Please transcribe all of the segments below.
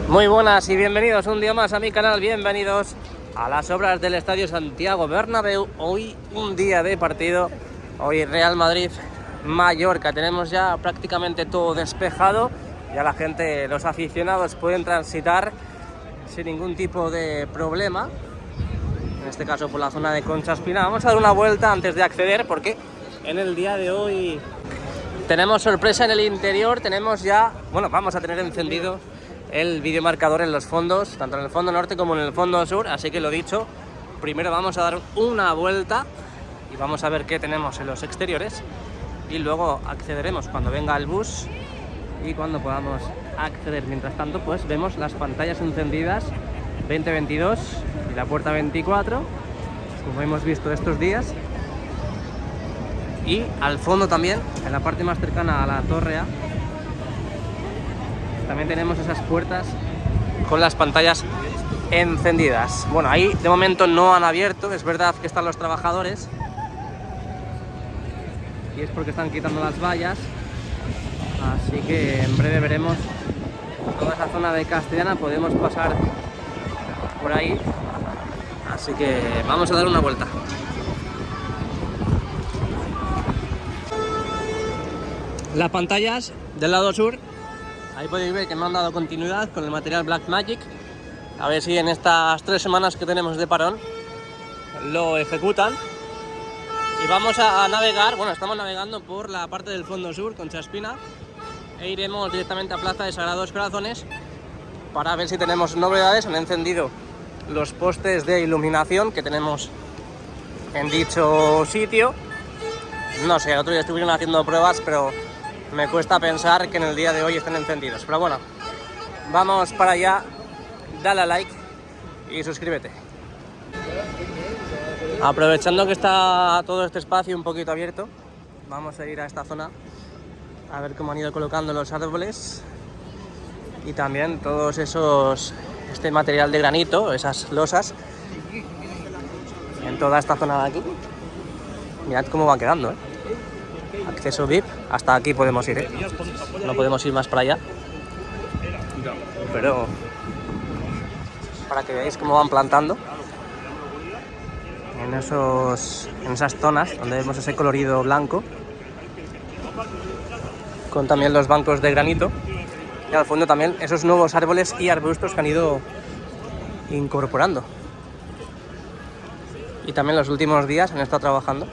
Muy buenas y bienvenidos un día más a mi canal, bienvenidos a las obras del Estadio Santiago Bernabéu. Hoy un día de partido, hoy Real Madrid-Mallorca, tenemos ya prácticamente todo despejado, ya la gente, los aficionados pueden transitar sin ningún tipo de problema, en este caso por la zona de Concha Espina. Vamos a dar una vuelta antes de acceder porque en el día de hoy tenemos sorpresa en el interior, tenemos ya, bueno, vamos a tener encendido el videomarcador en los fondos, tanto en el fondo norte como en el fondo sur, así que lo dicho, primero vamos a dar una vuelta y vamos a ver qué tenemos en los exteriores y luego accederemos cuando venga el bus y cuando podamos acceder. Mientras tanto, pues vemos las pantallas encendidas 2022 y la puerta 24, como hemos visto estos días, y al fondo también, en la parte más cercana a la torre A, también tenemos esas puertas con las pantallas encendidas. Bueno, ahí de momento no han abierto, es verdad que están los trabajadores y es porque están quitando las vallas, así que en breve veremos toda esa zona de Castellana, podemos pasar por ahí, así que vamos a dar una vuelta. Las pantallas del lado sur, ahí podéis ver que me han dado continuidad con el material Blackmagic. A ver si en estas 3 semanas que tenemos de parón lo ejecutan. Y vamos a navegar, bueno, estamos navegando por la parte del fondo sur, Concha Espina, e iremos directamente a Plaza de Sagrados Corazones para ver si tenemos novedades. Han encendido los postes de iluminación que tenemos en dicho sitio. No sé, el otro día estuvieron haciendo pruebas, pero me cuesta pensar que en el día de hoy estén encendidos. Pero bueno, vamos para allá, dale a like y suscríbete. Aprovechando que está todo este espacio un poquito abierto, vamos a ir a esta zona a ver cómo han ido colocando los árboles y también todos esos, este material de granito, esas losas, en toda esta zona de aquí. Mirad cómo van quedando, ¿eh? Acceso VIP, hasta aquí podemos ir, ¿eh? No podemos ir más para allá, pero para que veáis cómo van plantando en esas zonas donde vemos ese colorido blanco, con también los bancos de granito y al fondo también esos nuevos árboles y arbustos que han ido incorporando. Y también los últimos días han estado trabajando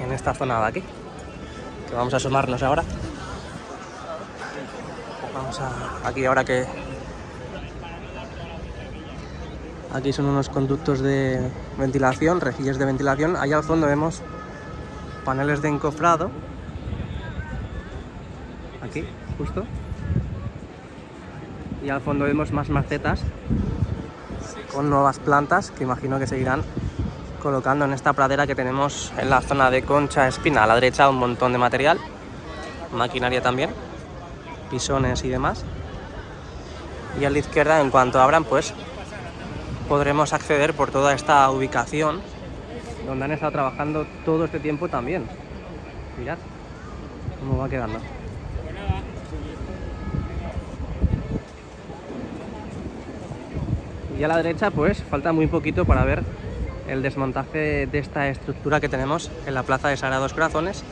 en esta zona de aquí, que vamos a asomarnos ahora. Vamos aquí ahora que aquí son unos conductos de ventilación, rejillas de ventilación. Allá al fondo vemos paneles de encofrado, aquí justo, y al fondo vemos más macetas con nuevas plantas que imagino que seguirán colocando en esta pradera que tenemos en la zona de Concha Espina. A la derecha un montón de material, maquinaria también, pisones y demás, y a la izquierda, en cuanto abran, pues podremos acceder por toda esta ubicación donde han estado trabajando todo este tiempo también. Mirad cómo va quedando. Y a la derecha pues falta muy poquito para ver el desmontaje de esta estructura que tenemos en la Plaza de Sagrados Corazones,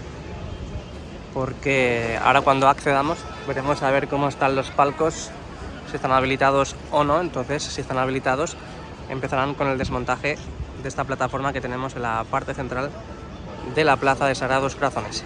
porque ahora cuando accedamos veremos a ver cómo están los palcos, si están habilitados o no. Entonces, si están habilitados, empezarán con el desmontaje de esta plataforma que tenemos en la parte central de la Plaza de Sagrados Corazones.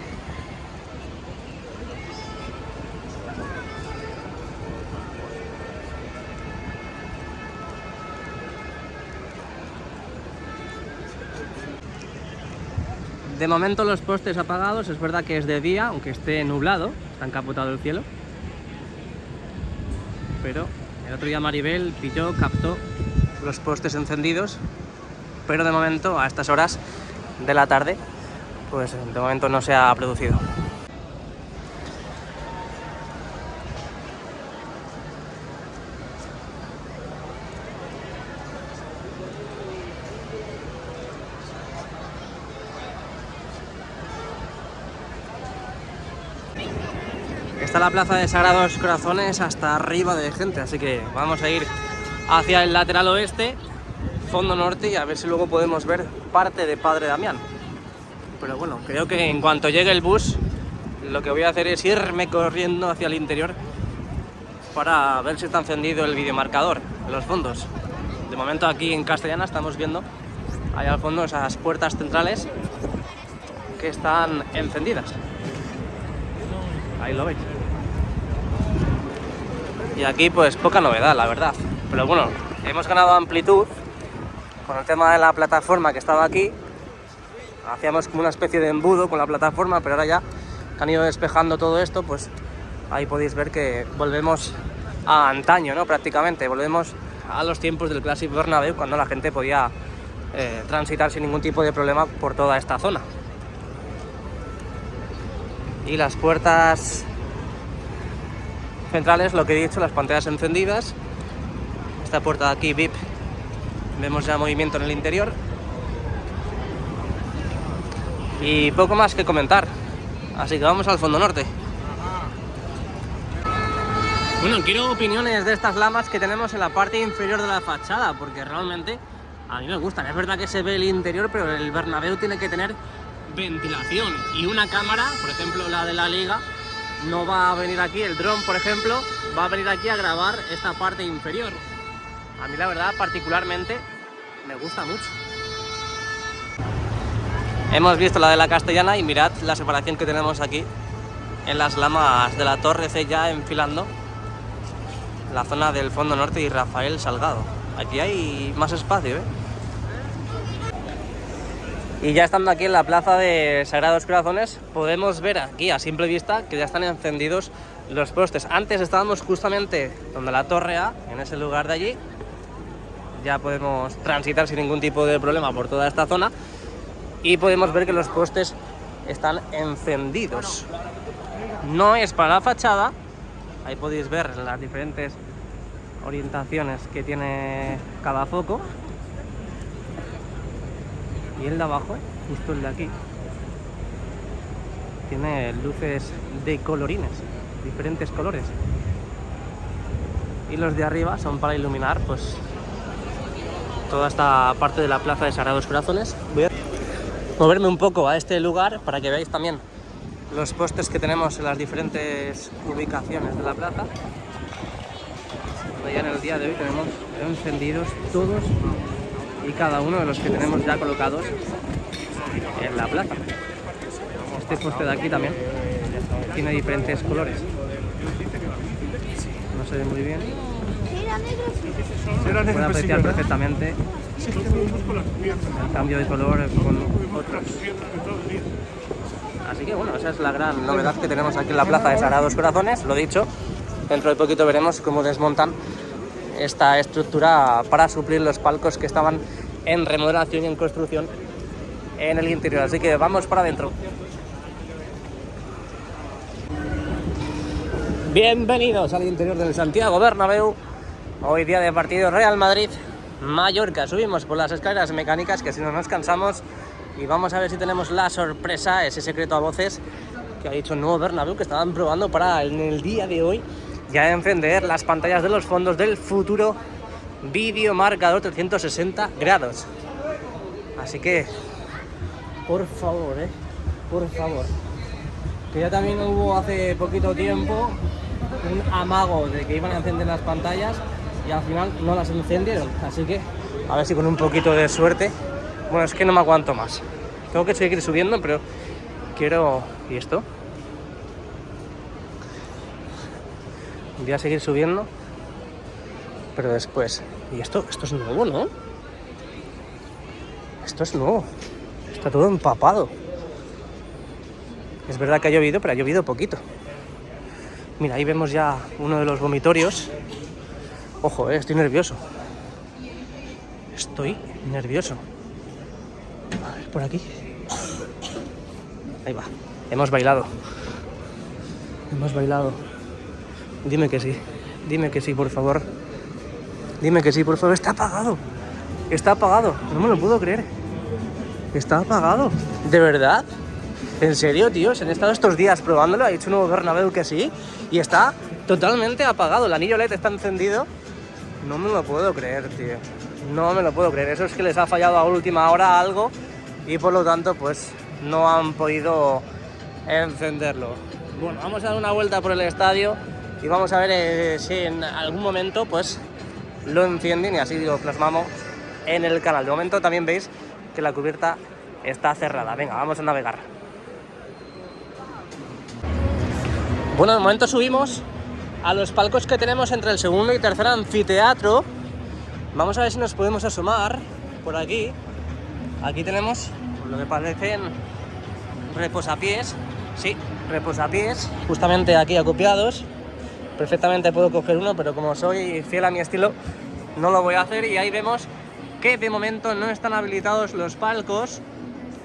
De momento los postes apagados, es verdad que es de día, aunque esté nublado, está encapotado el cielo. Pero el otro día Maribel pilló, captó los postes encendidos, pero de momento a estas horas de la tarde, pues de momento no se ha producido. Está la plaza de Sagrados Corazones hasta arriba de gente, así que vamos a ir hacia el lateral oeste, fondo norte, y a ver si luego podemos ver parte de Padre Damián. Pero bueno, creo que en cuanto llegue el bus, lo que voy a hacer es irme corriendo hacia el interior para ver si está encendido el videomarcador en los fondos. De momento aquí en Castellana estamos viendo allá al fondo esas puertas centrales que están encendidas. Ahí lo veis. Y aquí pues poca novedad, la verdad. Pero bueno, hemos ganado amplitud con el tema de la plataforma que estaba aquí. Hacíamos como una especie de embudo con la plataforma, pero ahora ya que han ido despejando todo esto, pues ahí podéis ver que volvemos a antaño, ¿no? Prácticamente, volvemos a los tiempos del Clásico Bernabéu, cuando la gente podía transitar sin ningún tipo de problema por toda esta zona. Y las puertas centrales, lo que he dicho, las pantallas encendidas. Esta puerta de aquí, VIP, vemos ya movimiento en el interior. Y poco más que comentar, así que vamos al fondo norte. Bueno, quiero opiniones de estas lamas que tenemos en la parte inferior de la fachada, porque realmente a mí me gustan. Es verdad que se ve el interior, pero el Bernabéu tiene que tener ventilación, y una cámara, por ejemplo la de la Liga, no va a venir aquí, el dron por ejemplo, va a venir aquí a grabar esta parte inferior. A mí la verdad particularmente me gusta mucho. Hemos visto la de la Castellana y mirad la separación que tenemos aquí en las lamas de la Torre C, ya enfilando la zona del fondo norte y Rafael Salgado. Aquí hay más espacio, ¿eh? Y ya estando aquí en la plaza de Sagrados Corazones, podemos ver aquí a simple vista que ya están encendidos los postes. Antes estábamos justamente donde la Torre A, en ese lugar de allí. Ya podemos transitar sin ningún tipo de problema por toda esta zona y podemos ver que los postes están encendidos. No es para la fachada, ahí podéis ver las diferentes orientaciones que tiene cada foco. Y el de abajo, justo el de aquí, tiene luces de colorines, diferentes colores. Y los de arriba son para iluminar pues toda esta parte de la plaza de Sagrados Corazones. Voy a moverme un poco a este lugar para que veáis también los postes que tenemos en las diferentes ubicaciones de la plaza. Ya en el día de hoy tenemos encendidos todos y cada uno de los que tenemos ya colocados en la plaza. Este poste de aquí también tiene diferentes colores. No se ve muy bien. Puede apreciar perfectamente el cambio de color con otros. Así que bueno, esa es la gran novedad que tenemos aquí en la plaza de Sagrados Corazones. Lo dicho, dentro de poquito veremos cómo desmontan esta estructura para suplir los palcos que estaban en remodelación y en construcción en el interior. Así que vamos para adentro. Bienvenidos al interior del Santiago Bernabéu. Hoy día de partido Real Madrid-Mallorca. Subimos por las escaleras mecánicas, que si no nos cansamos, y vamos a ver si tenemos la sorpresa, ese secreto a voces que ha dicho el nuevo Bernabéu, que estaban probando para en el día de hoy ya encender las pantallas de los fondos del futuro vídeo marcador 360 grados. Así que, por favor, por favor, que ya también hubo hace poquito tiempo un amago de que iban a encender las pantallas y al final no las encendieron. Así que, a ver si con un poquito de suerte. Bueno, es que no me aguanto más. Tengo que seguir subiendo, pero quiero... ¿Y esto? Voy a seguir subiendo, pero después. Y esto es nuevo, ¿no? Esto es nuevo. Está todo empapado. Es verdad que ha llovido, pero ha llovido poquito. Mira, ahí vemos ya uno de los vomitorios. Ojo, estoy nervioso. Estoy nervioso. A ver, por aquí. Ahí va. Hemos bailado. Hemos bailado. Dime que sí. Dime que sí, por favor. Dime que sí, por favor. Está apagado. Está apagado. No me lo puedo creer. Está apagado. ¿De verdad? En serio, tío, se han estado estos días probándolo, ha dicho un nuevo Bernabéu que sí, y está totalmente apagado, el anillo LED está encendido. No me lo puedo creer, tío. No me lo puedo creer. Eso es que les ha fallado a última hora algo y por lo tanto, pues, no han podido encenderlo. Bueno, vamos a dar una vuelta por el estadio y vamos a ver si en algún momento, pues, lo encienden y así lo plasmamos en el canal. De momento también veis que la cubierta está cerrada. Venga, vamos a navegar. Bueno, de momento subimos a los palcos que tenemos entre el segundo y tercer anfiteatro. Vamos a ver si nos podemos asomar por aquí. Aquí tenemos lo que parecen reposapiés. Sí, reposapiés, justamente aquí acopiados. Perfectamente puedo coger uno, pero como soy fiel a mi estilo, no lo voy a hacer. Y ahí vemos que de momento no están habilitados los palcos.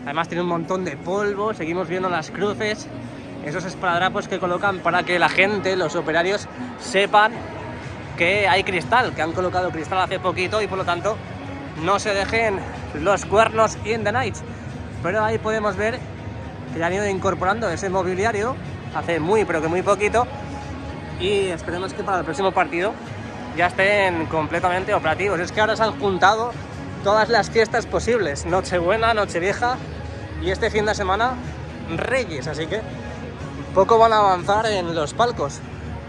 Además tiene un montón de polvo. Seguimos viendo las cruces, esos esparadrapos que colocan para que la gente, los operarios, sepan que hay cristal, que han colocado cristal hace poquito y por lo tanto no se dejen los cuernos in the night. Pero ahí podemos ver que ya han ido incorporando ese mobiliario hace muy, pero que muy poquito, y esperemos que para el próximo partido ya estén completamente operativos. Es que ahora se han juntado todas las fiestas posibles, Nochebuena, Nochevieja y este fin de semana Reyes, así que poco van a avanzar en los palcos.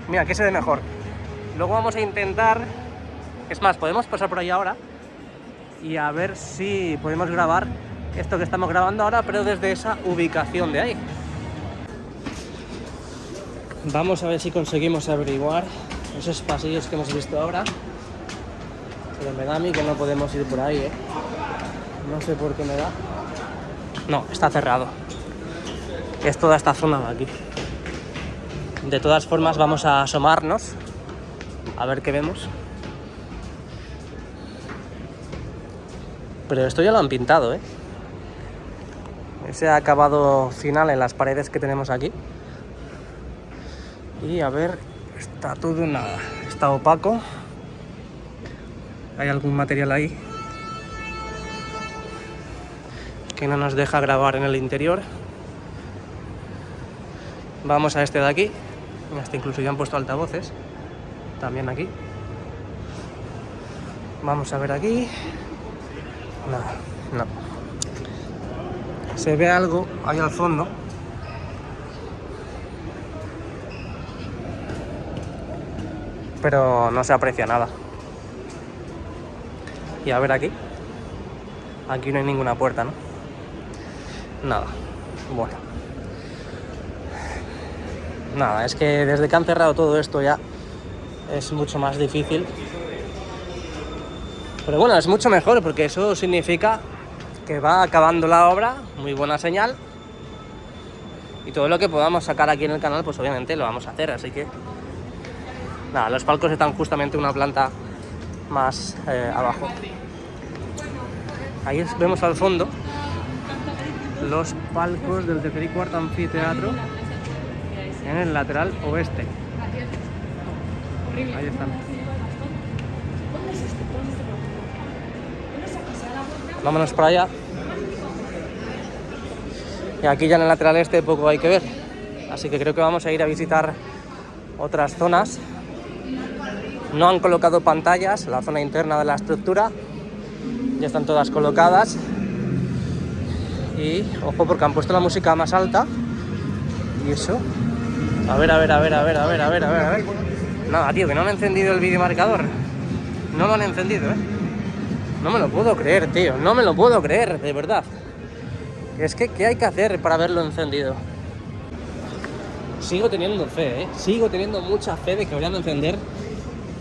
Mira, ¿qué se ve mejor? Luego vamos a intentar, es más, podemos pasar por ahí ahora y a ver si podemos grabar esto que estamos grabando ahora, pero desde esa ubicación de ahí. Vamos a ver si conseguimos averiguar esos pasillos que hemos visto ahora, pero me da a mí que no podemos ir por ahí, ¿eh? No sé por qué me da. No, está cerrado. Es toda esta zona de aquí. De todas formas vamos a asomarnos a ver qué vemos. Pero esto ya lo han pintado, ¿eh? Ese acabado final en las paredes que tenemos aquí. Y a ver, está todo nada. Está opaco. Hay algún material ahí que no nos deja grabar en el interior. Vamos a este de aquí. Hasta incluso ya han puesto altavoces. También aquí. Vamos a ver aquí. No. Se ve algo ahí al fondo. Pero no se aprecia nada. Y a ver aquí. Aquí no hay ninguna puerta, ¿no? Nada. Bueno. Nada, es que desde que han cerrado todo esto ya es mucho más difícil. Pero bueno, es mucho mejor porque eso significa que va acabando la obra, muy buena señal. Y todo lo que podamos sacar aquí en el canal, pues obviamente lo vamos a hacer, así que... Nada, los palcos están justamente una planta más abajo. Ahí vemos al fondo los palcos del tercer y cuarto anfiteatro en el lateral oeste. Ahí están. Vámonos para allá. Y aquí ya en el lateral este poco hay que ver. Así que creo que vamos a ir a visitar otras zonas. No han colocado pantallas, la zona interna de la estructura. Ya están todas colocadas. Y ojo porque han puesto la música más alta. Y eso. A ver. Nada, tío, que no han encendido el videomarcador. No lo han encendido, ¿eh? No me lo puedo creer, tío. No me lo puedo creer, de verdad. Es que, ¿qué hay que hacer para verlo encendido? Sigo teniendo fe, ¿eh? Sigo teniendo mucha fe de que vayan a encender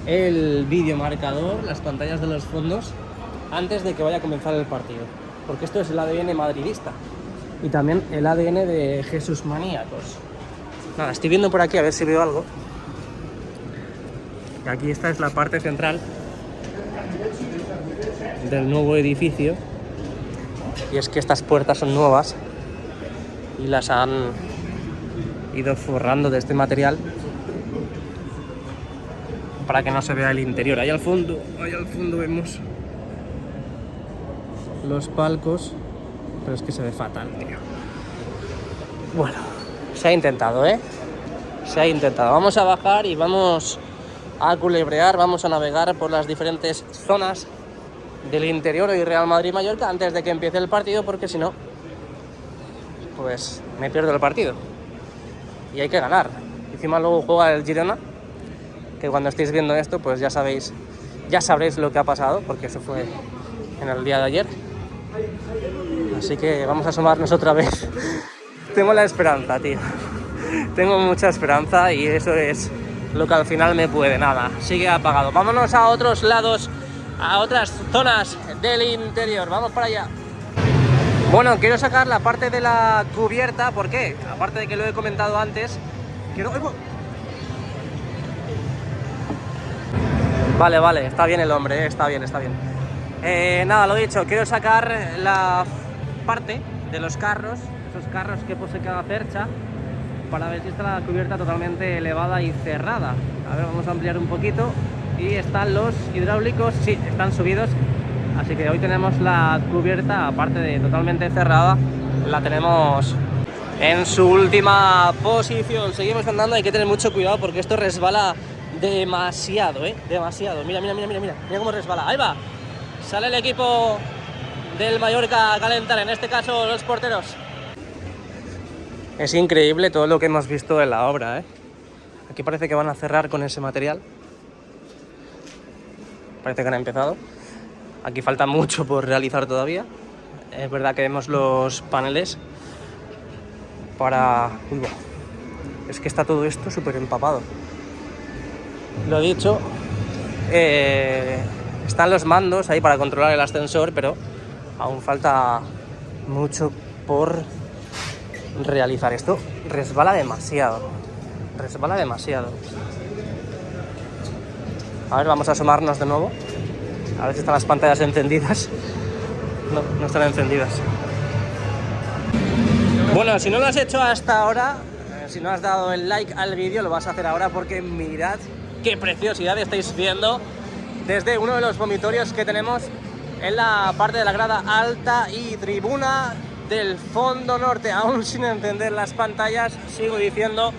el videomarcador, las pantallas de los fondos, antes de que vaya a comenzar el partido. Porque esto es el ADN madridista. Y también el ADN de Jesús Maníacos. Nada, estoy viendo por aquí a ver si veo algo. Y aquí esta es la parte central del nuevo edificio. Y es que estas puertas son nuevas y las han ido forrando de este material para que no se vea el interior. Ahí al fondo vemos los palcos, pero es que se ve fatal, tío. Bueno, se ha intentado, ¿eh? Se ha intentado. Vamos a bajar y vamos a culebrear, vamos a navegar por las diferentes zonas del interior y Real Madrid-Mallorca antes de que empiece el partido, porque si no, pues me pierdo el partido. Y hay que ganar. Encima luego juega el Girona, que cuando estéis viendo esto, pues ya sabréis lo que ha pasado, porque eso fue en el día de ayer. Así que vamos a asomarnos otra vez. Tengo la esperanza, tío. Tengo mucha esperanza y eso es lo que al final me puede. Nada, sigue apagado. Vámonos a otros lados, a otras zonas del interior. Vamos para allá. Bueno, quiero sacar la parte de la cubierta. ¿Por qué? Aparte de que lo he comentado antes, quiero... Vale, está bien el hombre, está bien. Nada, lo dicho, quiero sacar la parte de los carros, esos carros que posee cada cercha, para ver si está la cubierta totalmente elevada y cerrada. A ver, vamos a ampliar un poquito. Y están los hidráulicos, sí, están subidos. Así que hoy tenemos la cubierta, aparte de totalmente cerrada, la tenemos en su última posición. Seguimos andando, hay que tener mucho cuidado porque esto resbala demasiado, demasiado. Mira cómo resbala. Ahí va, sale el equipo del Mallorca a calentar, en este caso los porteros. Es increíble todo lo que hemos visto en la obra, Aquí parece que van a cerrar con ese material. Parece que han empezado. Aquí falta mucho por realizar todavía. Es verdad que vemos los paneles para... Uy, es que está todo esto súper empapado. Lo dicho, están los mandos ahí para controlar el ascensor, pero aún falta mucho por realizar. Esto resbala demasiado. A ver, vamos a asomarnos de nuevo. A ver si están las pantallas encendidas. No están encendidas. Bueno, si no lo has hecho hasta ahora, si no has dado el like al vídeo, lo vas a hacer ahora porque mirad qué preciosidad estáis viendo desde uno de los vomitorios que tenemos en la parte de la grada alta y tribuna del fondo norte. Aún sin encender las pantallas, sigo diciendo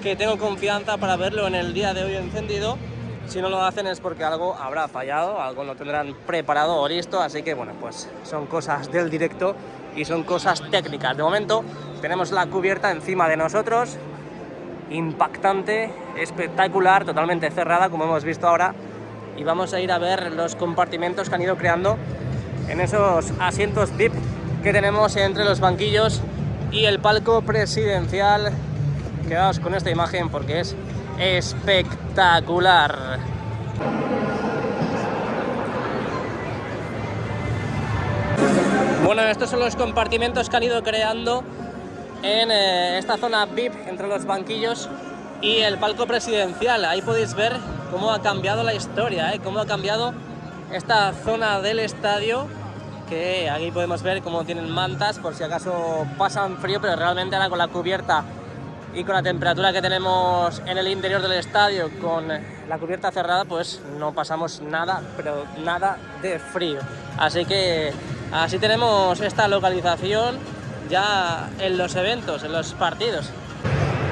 que tengo confianza para verlo en el día de hoy encendido. Si no lo hacen es porque algo habrá fallado, algo no tendrán preparado o listo, así que bueno, pues son cosas del directo y son cosas técnicas. De momento tenemos la cubierta encima de nosotros, impactante, espectacular, totalmente cerrada como hemos visto ahora, y vamos a ir a ver los compartimentos que han ido creando en esos asientos VIP que tenemos entre los banquillos y el palco presidencial. Quedaos con esta imagen porque es espectacular. Bueno, estos son los compartimentos que han ido creando en esta zona VIP entre los banquillos y el palco presidencial. Ahí podéis ver cómo ha cambiado la historia, cómo ha cambiado esta zona del estadio, que aquí podemos ver cómo tienen mantas por si acaso pasan frío, pero realmente ahora con la cubierta y con la temperatura que tenemos en el interior del estadio, con la cubierta cerrada, pues no pasamos nada, pero nada de frío. Así que así tenemos esta localización ya en los eventos, en los partidos.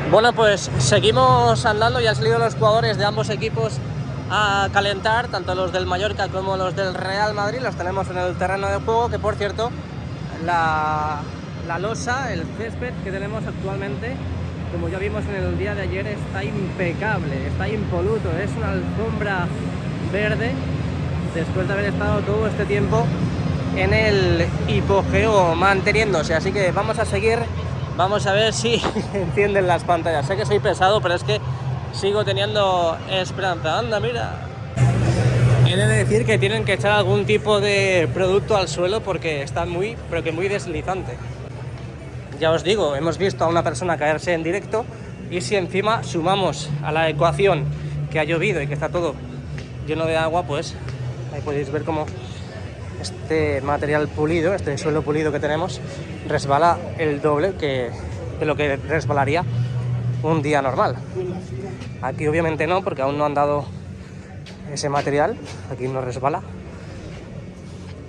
Bueno, pues seguimos andando y han salido los jugadores de ambos equipos a calentar, tanto los del Mallorca como los del Real Madrid. Los tenemos en el terreno de juego, que por cierto, la losa, el césped que tenemos actualmente, como ya vimos en el día de ayer, está impecable, está impoluto, es una alfombra verde después de haber estado todo este tiempo en el hipogeo manteniéndose. Así que vamos a seguir, vamos a ver si encienden las pantallas. Sé que soy pesado, pero es que sigo teniendo esperanza. Anda, mira. He de decir que tienen que echar algún tipo de producto al suelo porque está muy, pero que muy deslizante. Ya os digo, hemos visto a una persona caerse en directo, y si encima sumamos a la ecuación que ha llovido y que está todo lleno de agua, pues ahí podéis ver cómo este material pulido, este suelo pulido que tenemos, resbala el doble de lo que resbalaría un día normal. Aquí obviamente no, porque aún no han dado ese material, aquí no resbala,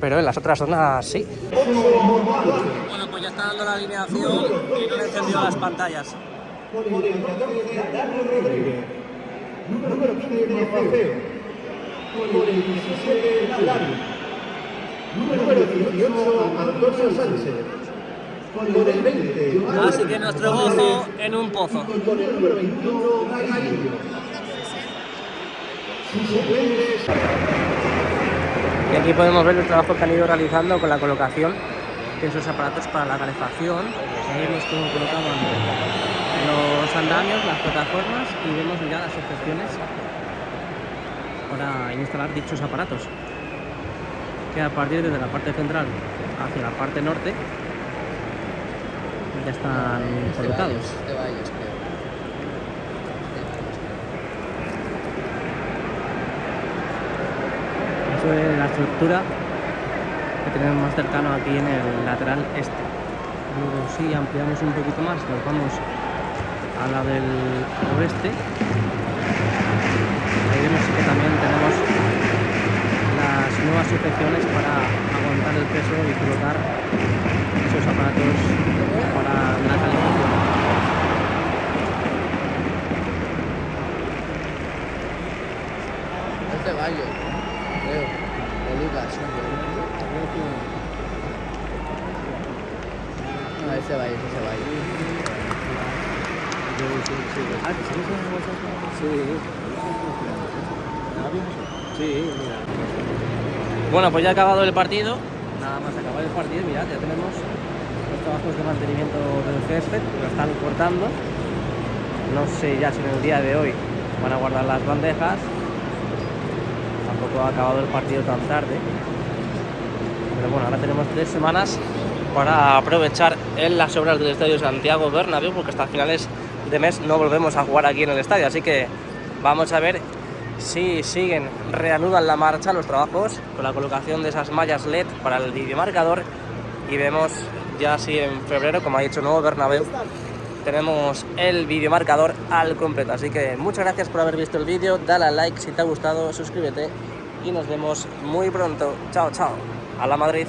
pero en las otras zonas sí. Bueno, pues ya está dando la alineación y no le he encendido las pantallas. Por el 14, Dani Rodríguez. Número 15, Maceo. Por el 17, Lari. Número 18, Antonio Sánchez. Por el 20, Así que nuestro gozo en un pozo. por el número 21, Galillo. Sus suplentes. Y aquí podemos ver el trabajo que han ido realizando con la colocación de esos aparatos para la calefacción. Ahí vemos cómo colocaban los andamios, las plataformas y vemos ya las secciones para instalar dichos aparatos, que a partir de la parte central hacia la parte norte ya están colocados. Eso es la estructura que tenemos más cercano aquí en el lateral este. Luego si ampliamos un poquito más, nos vamos a la del oeste. Ahí vemos que también tenemos las nuevas sujeciones para aguantar el peso y colocar esos aparatos para la calefacción. Es de Bayo, creo. Olivas, no, ese Bayo, ese Bayo. Bueno, pues ya ha acabado el partido. Nada más acabar el partido, mirad, ya tenemos los trabajos de mantenimiento del césped, lo están cortando. No sé ya si en el día de hoy van a guardar las bandejas. Tampoco ha acabado el partido tan tarde. Pero bueno, ahora tenemos 3 semanas para aprovechar en las obras del Estadio Santiago Bernabéu, porque hasta finales de mes no volvemos a jugar aquí en el estadio. Así que vamos a ver si siguen, reanudan la marcha los trabajos con la colocación de esas mallas LED para el videomarcador, y vemos ya si en febrero, como ha dicho Nuevo Bernabéu, tenemos el videomarcador al completo. Así que muchas gracias por haber visto el vídeo, dale al like si te ha gustado, suscríbete y nos vemos muy pronto. Chao, chao. A la Madrid.